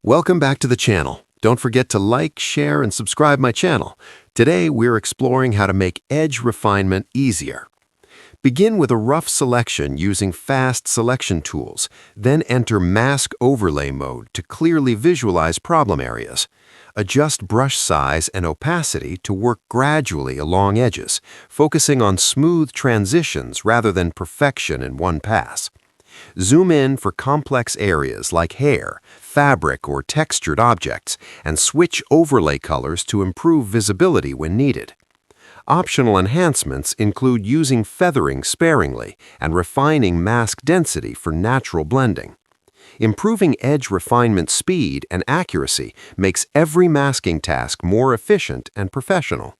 Welcome back to the channel. Don't forget to like, share, and subscribe my channel. Today, we're exploring how to make edge refinement easier. Begin with a rough selection using fast selection tools, then enter mask overlay mode to clearly visualize problem areas. Adjust brush size and opacity to work gradually along edges, focusing on smooth transitions rather than perfection in one pass. Zoom in for complex areas like hair, fabric, or textured objects, and switch overlay colors to improve visibility when needed. Optional enhancements include using feathering sparingly and refining mask density for natural blending. Improving edge refinement speed and accuracy makes every masking task more efficient and professional.